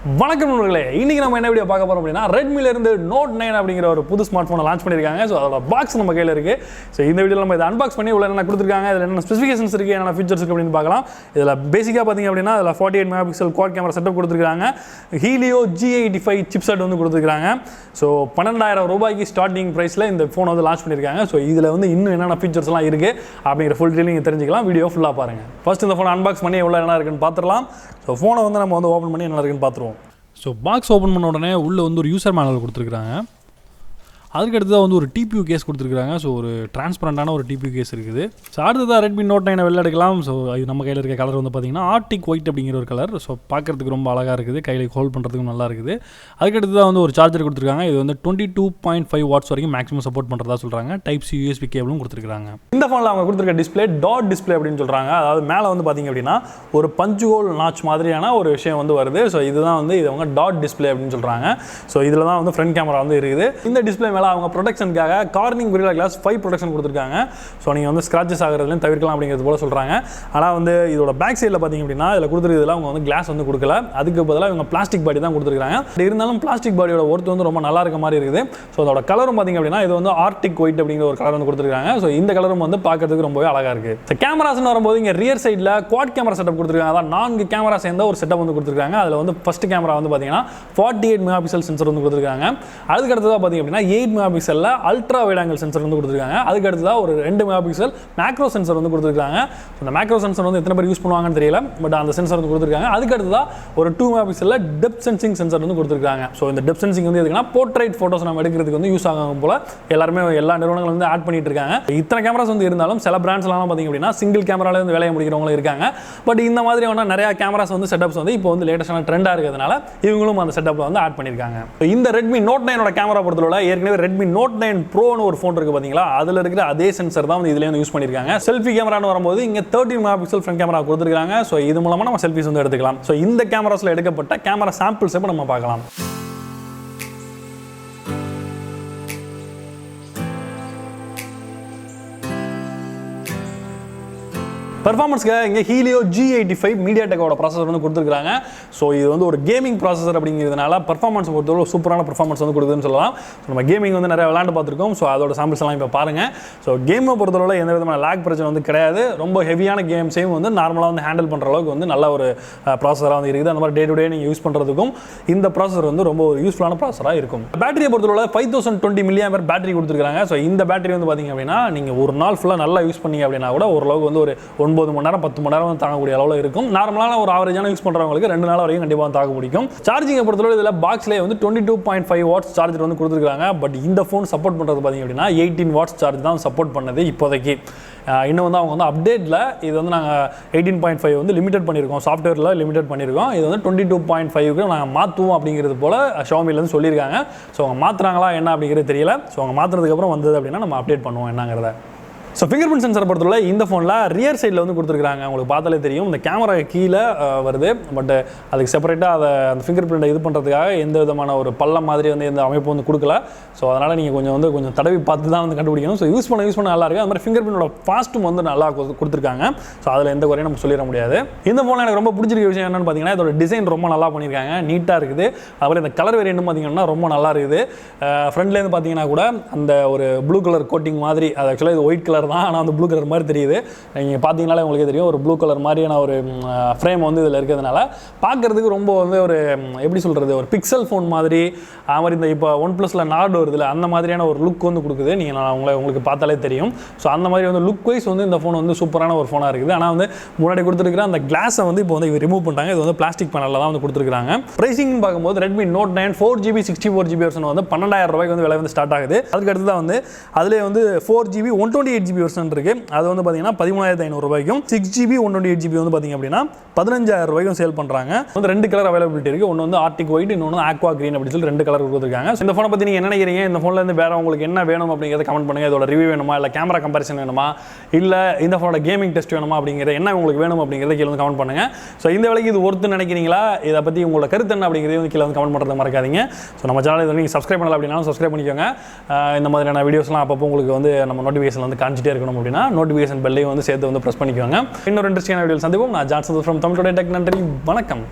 வணக்கம் நண்பர்களே, இன்னைக்கு நம்ம என்ன வீடியோ பார்க்க போறோம் அப்படின்னா Redmi இருந்து Note 9 அப்படிங்கிற ஒரு புது ஸ்மார்ட் போனை லான்ச் பண்ணிருக்காங்க. ஸோ அதோட பாக்ஸ் நம்ம கையில் இருக்கு. ஸோ இந்த வீடியோவில் நம்ம இதை அன்பாக்ஸ் பண்ணி உள்ள என்ன கொடுத்துருக்காங்க, இதில் என்ன ஸ்பெசிஃபிகேஷன்ஸ் இருக்கு, என்ன ஃபீச்சர்ஸ் இருக்கு அப்படின்னு பார்க்கலாம். இதில் பேசிக்காக பார்த்தீங்க அப்படின்னா இதில் 48 மெகாபிக்சல் குவாட் கேமரா செட்டப் கொடுத்துருக்காங்க. ஹீலியோ G85 சிப்செட் வந்து கொடுத்துருக்காங்க. ஸோ 12,000 ரூபாய்க்கு ஸ்டார்டிங் ப்ரைஸில் இந்த ஃபோனை வந்து லான்ச் பண்ணியிருக்காங்க. ஸோ இதில் வந்து இன்னும் என்னென்ன ஃபீச்சர்ஸ்லாம் இருக்குது அப்படிங்கிற ஃபுல் டீலிங் தெரிஞ்சுக்கலாம். வீடியோ ஃபுல்லாக பாருங்கள். ஃபர்ஸ்ட் இந்த ஃபோனை அன்பாக்ஸ் பண்ணி எவ்வளோ என்ன இருக்குன்னு பார்த்துடலாம். ஸோ ஃபோனை வந்து நம்ம வந்து ஓப்பன் பண்ணி என்ன இருக்குன்னு பார்த்துருவோம். ஸோ பாக்ஸ் ஓப்பன் பண்ண உடனே உள்ளே வந்து ஒரு யூசர் மேனுவல் கொடுத்துருக்காங்க. அதுக்கு அடுத்ததாக வந்து ஒரு டிபியூ கேஸ் கொடுத்துருக்காங்க. ஸோ ஒரு டிரான்ஸ்பரண்டான ஒரு டிபியூ கேஸ் இருக்குது. ஸோ அடுத்ததாக Redmi Note 9 வெளில எடுக்கலாம். ஸோ இது நம்ம கையில் இருக்க கலர் வந்து பார்த்திங்கன்னா ஆர்டிக் ஒயிட் அப்படிங்கிற ஒரு கலர். ஸோ பார்க்குறதுக்கு ரொம்ப அழகாக இருக்குது, கையில் ஹோல்ட் பண்ணுறதுக்கும் நல்லா இருக்குது. அதுக்கு அடுத்ததாக வந்து ஒரு சார்ஜர் கொடுத்துருக்காங்க. இது வந்து 22.5 வாட்ஸ் வரைக்கும் மேக்ஸிமம் சப்போர்ட் பண்ணுறதா சொல்கிறாங்க. டைப் சி USB கேபிளும் கொடுத்துருக்காங்க. இந்த ஃபோனில் அவங்க கொடுத்துருக்க டிஸ்பிளே டாட் டிஸ்பிளே அப்படின்னு சொல்கிறாங்க. அதாவது மேலே வந்து பார்த்திங்க அப்படின்னா ஒரு பஞ்சு ஹோல் நாச் மாதிரியான ஒரு விஷயம் வந்து வருது. ஸோ இதுதான் வந்து இது அவங்க டாட் டிஸ்பிளே அப்படின்னு சொல்கிறாங்க. ஸோ இதில் தான் வந்து ஃப்ரண்ட் கேமரா வந்து இருக்குது. இந்த டிஸ்பிளே அவங்க ப்ரொடெக்ஷனுக்காக கார்னிங் Gorilla Glass 5 ப்ரொடெக்ஷன் கொடுத்துருக்காங்க. ஸோ நீங்கள் வந்து ஸ்க்ராச்சஸ் ஆகிறதுலையும் தவிர்க்கலாம் அப்படிங்கிறது போல சொல்கிறாங்க. ஆனால் வந்து இதோட பேக் சைடில் பார்த்தீங்க அப்படின்னா இதில் கொடுத்துருக்கிறதுல அவங்க வந்து கிளாஸ் வந்து கொடுக்கல. அதுக்கு பதிலாக இவங்க பிளாஸ்டிக் பாடி தான் கொடுத்துருக்காங்க. இருந்தாலும் பிளாஸ்டிக் பாடியோட ஒர்த்து வந்து ரொம்ப நல்லா இருக்க மாதிரி இருக்குது. ஸோ அதோட கலரும் பார்த்தீங்க அப்படின்னா இது வந்து ஆர்டிக் ஒயிட் அப்படிங்கிற ஒரு கலர் வந்து கொடுத்துருக்காங்க. ஸோ இந்த கலரும் வந்து பார்க்கறதுக்கு ரொம்பவே அழகாக இருக்குது. ஸோ கேமராஸ்னு வரும்போது இங்கே ரியர் சைடில் குவாட் கேமரா செட்டப் கொடுத்துருக்காங்க. அதான் 4 கேமரா சேர்ந்த ஒரு செட்டப் வந்து கொடுத்துருக்காங்க. அதில் வந்து ஃபர்ஸ்ட் கேமரா வந்து பார்த்தீங்கன்னா 48 மெகாபிக்சல் சென்சர் வந்து கொடுத்துருக்காங்க. அதுக்கு அடுத்ததாக பார்த்தீங்க அப்படின்னா 8 மெகாபிக்சலில் அல்ட்ரா வைட் ஆங்கிள் சென்சர் வந்து கொடுத்துருக்காங்க. அதுக்கு அடுத்ததாக ஒரு 2 மெகாபிக்சல் மேக்ரோ சென்சர் வந்து கொடுத்துருக்காங்க. அந்த மேக்ரோ சென்சர் வந்து எத்தனை பேர் யூஸ் பண்ணுவாங்கன்னு தெரியல, பட் அந்த சென்சர் வந்து கொடுத்துருக்காங்க. அதுக்கு அடுத்ததாக ஒரு 2 மெகாபிக்சலில் டெப்த் சென்சிங் சென்சர் வந்து கொடுத்துருக்காங்க. ஸோ இந்த டெப்த் சென்சிங் வந்து எதுக்குன்னா போர்ட்ரைட் ஃபோட்டோஸ் நம்ம எடுக்கிறதுக்கு வந்து யூஸ் ஆகும் போல எல்லாருமே எல்லா நிறுவனங்களும் வந்து ஆட் பண்ணிட்டு இருக்காங்க. இத்தனை கேமராஸ் வந்து இருந்தாலும் சில பிராண்ட்ஸ்லாம் பார்த்தீங்க அப்படின்னா சிங்கிள் கேமரால வந்து வேலையை முடிக்கிறவங்களும் இருக்காங்க. பட் இந்த மாதிரியான நிறைய கேமராஸ் வந்து செட்டப்ஸ் வந்து இப்போ வந்து லேட்டஸ்டான ட்ரெண்டாக இருக்கிறதுனால இவங்களும் அந்த செட்டப்ல வந்து ஆட் பண்ணியிருக்காங்க. இந்த Redmi Note 9 கேமரா பொறுத்தவரை ஏற்கனவே Redmi Note 9 Pro ஒரு ஃபோன் இருக்கு பாத்தீங்களா, அதுல இருக்கிற அதே சென்சர் தான் வந்து இதுலயே யூஸ் பண்ணிருக்காங்க. செல்ஃபி கேமரான்னு வரும்போது இங்க 13 மெகாபிக்சல் ஃப்ரண்ட் கேமரா கொடுத்திருக்காங்க. சோ இது மூலமா நம்ம செல்ஃபிஸ் வந்து எடுத்துக்கலாம். சோ இந்த கேமராஸ்ல எடுக்கப்பட்ட கேமரா சாம்பிள்ஸ் இப்ப நம்ம பார்க்கலாம். பெர்ஃபார்மன்ஸ்க்கு இங்கே ஹீலியோ G85 மீடியாடெக்கோட ப்ராசஸர் வந்து கொடுத்துருக்காங்க. ஸோ இது வந்து ஒரு கேமிங் ப்ராசஸர் அப்படிங்கிறதுனால பெர்ஃபார்மன்ஸ் பொறுத்தவரை சூப்பரான பெர்ஃபார்மன்ஸ் வந்து கொடுக்குதுன்னு சொல்லலாம். ஸோ நம்ம கேமிங் வந்து நிறைய விளையாண்டு பார்த்துருக்கோம். ஸோ அதோட சாம்பிள்ஸ் எல்லாம் இப்போ பாருங்கள். ஸோ கேமை பொறுத்தவரை எந்த விதமான லேக் பிரச்சனை வந்து கிடையாது. ரொம்ப ஹெவியான கேம்ஸையும் வந்து நார்மலாக வந்து ஹேண்டில் பண்ணுற அளவுக்கு வந்து நல்ல ஒரு ப்ராசஸராக வந்து இருக்குது. அந்த மாதிரி டே டு டே நீங்கள் யூஸ் பண்ணுறதுக்கும் இந்த ப்ராசஸர் வந்து ரொம்ப ஒரு யூஸ்ஃபுல்லான ப்ராசஸராக இருக்கும். பேட்டரியை பொறுத்தவரை 5020 mAh பேட்டரி கொடுத்துருக்காங்க. ஸோ இந்த பேட்டரி வந்து பார்த்தீங்க அப்படின்னா நீங்கள் ஒரு நாள் ஃபுல்லாக நல்லா யூஸ் பண்ணீங்க அப்படின்னா கூட ஓரளவுக்கு வந்து ஒரு 9 மணி நேரம் 10 மணி நேரம் தாங்கக்கூடிய அளவில் இருக்கும். நார்மலான ஒரு ஆவரேஜான யூஸ் பண்றவங்களுக்கு 2 நாள் வரைக்கும் கண்டிப்பாக தாங்க முடியும். சார்ஜிங்கை பொறுத்தவரை இதில் பாக்ஸ்லேயே வந்து 22.5 வாட்ஸ் சார்ஜர் வந்து கொடுத்துருக்காங்க. பட் இந்த ஃபோன் சப்போர்ட் பண்ணுறது பார்த்தீங்க அப்படின்னா 18 வாட்ஸ் சார்ஜ் தான் சப்போர்ட் பண்ணது இப்போதைக்கு. இன்னும் வந்து அவங்க வந்து அப்டேட்டில் இது வந்து நாங்கள் 18.5 வந்து லிமிடெட் பண்ணியிருக்கோம், சாஃப்ட்வேரில் லிமிடெட் பண்ணியிருக்கோம். இது வந்து 22.5க்கு நாங்கள் மாற்றுவோம் அப்படிங்கிறது போல் ஷாமிலேருந்து சொல்லியிருக்காங்க. ஸோ அவங்க மாற்றுறாங்களா என்ன அப்படிங்கிறது தெரியல. ஸோ அவங்க மாற்றுறதுக்கப்புறம் வந்தது அப்படின்னா நம்ம அப்டேட் பண்ணுவோம் என்னங்கிறத. ஸோ ஃபிங்கர் பிரிண்ட் சென்சரை பொறுத்தவரை இந்த ஃபோனில் ரியர் சைடில் வந்து கொடுத்துருக்காங்க. உங்களுக்கு பார்த்தாலே தெரியும் இந்த கேமரா கீழே வருது. பட் அதுக்கு செப்பரேட்டாக அதை அந்த ஃபிங்கர் பிரிண்ட்டை இது பண்ணுறதுக்காக எந்த விதமான ஒரு பள்ளம் மாதிரி வந்து எந்த அமைப்பு வந்து கொடுக்கல. ஸோ அதனால் நீங்கள் கொஞ்சம் தடவி பார்த்து தான் வந்து கண்டுபிடிக்கணும். ஸோ யூஸ் பண்ண நல்லா இருக்குது. அது மாதிரி ஃபிங்கர் பிரிண்டோட ஃபாஸ்ட்டும் வந்து நல்லா கொடுத்துருக்காங்க. ஸோ அதில் எந்த குறையும் நம்ம சொல்லிட முடியாது. இந்த ஃபோனில் எனக்கு ரொம்ப பிடிச்சிருக்க விஷயம் என்னென்னு பார்த்தீங்கன்னா இதோட டிசைன் ரொம்ப நல்லா பண்ணியிருக்காங்க, நீட்டாக இருக்குது. அதுபோல் இந்த கலர் வேரியன்ட்டும் பார்த்தீங்கன்னா ரொம்ப நல்லா இருக்குது. ஃப்ரண்ட்லேருந்து பார்த்தீங்கன்னா கூட அந்த ஒரு ப்ளூ கலர் கோட்டிங் மாதிரி, அது ஆக்சுவலாக இது ஒயிட் கலர் தான், ஆனால் அந்த ப்ளூ கலர் மாதிரி தெரியுது. நீங்கள் பார்த்தீங்கனாலே உங்களுக்கு தெரியும் ஒரு ப்ளூ கலர் மாதிரியான ஒரு ஃப்ரேம் வந்து இதில் இருக்கிறதுனால பார்க்குறதுக்கு ரொம்ப வந்து ஒரு எப்படி சொல்கிறது, ஒரு பிக்சல் ஃபோன் மாதிரி. அது மாதிரி இந்த இப்போ OnePlusல நார்டு வருதுல அந்த மாதிரியான ஒரு லுக் வந்து கொடுக்குது. நீங்கள் உங்களுக்கு பார்த்தாலே தெரியும். ஸோ அந்த மாதிரி வந்து லுக் வைஸ் வந்து இந்த ஃபோன் வந்து சூப்பரான ஒரு ஃபோனாக இருக்குது. ஆனால் வந்து முன்னாடி கொடுத்துருக்கிற அந்த கிளாஸை வந்து இப்போ வந்து ரிமூவ் பண்ணிட்டாங்க. இது வந்து பிளாஸ்டிக் பேனலில் தான் வந்து கொடுத்துருக்காங்க. ப்ரைசிங்னு பார்க்கும்போது Redmi Note 9 4GB 64GB version வந்து 12,000 ரூபாய்க்கு வந்து விலை வந்து ஸ்டார்ட் ஆகுது. அதுக்கு அடுத்து தான் வந்து அதிலே வந்து 4GB 128GB வெர்ஷன் இருக்கு. அது வந்து பார்த்தீங்கன்னா 13,500 ரூபாய்க்கும் 6GB 128GB வந்து பார்த்தீங்க அப்படின்னா 15,000 ரூபாய்க்கும் சேல் பண்ணுறாங்க. வந்து 2 கலர் அவைலபிலிட்டி இருக்குது. ஒன்று வந்து ஆர்டிக் ஒயிட், இன்னொன்று ஆக்வா கிரீன் அப்படின்னு சொல்லி 2 கலர் கொடுத்துருக்காங்க. இந்த ஃபோனை பற்றி நீங்கள் என்ன நினைக்கிறீங்க? இந்த ஃபோனில் இருந்து வேறு உங்களுக்கு என்ன வேணும் அப்படிங்கிறத கமெண்ட் பண்ணுங்கள். இதோட ரிவ்யூ வேணுமா, இல்லை கேமரா கம்பேரிசன் வேணுமா, இல்லை இந்த ஃபோனோட கேமிங் டெஸ்ட் வேணுமா அப்படிங்கிறது என்ன உங்களுக்கு வேணும் அப்படிங்கிறத கீழே வந்து கமெண்ட் பண்ணுங்கள். ஸோ இந்த வேலைக்கு இது ஒருத்தர் நினைக்கிறீங்களா, இதை பற்றி உங்களோட கருத்து என்ன அப்படிங்கிறத வந்து கீழே வந்து கமெண்ட் பண்ணுறதை மறக்காதீங்க. ஸோ நம்ம சேனல் இதை நீங்கள் சப்ஸ்கிரைப் பண்ணல அப்படின்னா சப்ஸ்கிரைப் பண்ணிக்கோங்க. இந்த மாதிரியான வீடியோஸ்லாம் அப்பப்போ உங்களுக்கு வந்து நம்ம நோட்டிஃபிகேஷன் வந்து காமிச்சிட்டே இருக்கணும் அப்படின்னா நோட்டிஃபிகேஷன் பெல்லையும் வந்து சேர்த்து வந்து ப்ரெஸ் பண்ணிக்கோங்க. இன்னொரு இன்ட்ரெஸ்டிங்கான வீடியோ சந்திப்போம். நான் Johnson from Tamil today tech. நன்றி, வணக்கம்.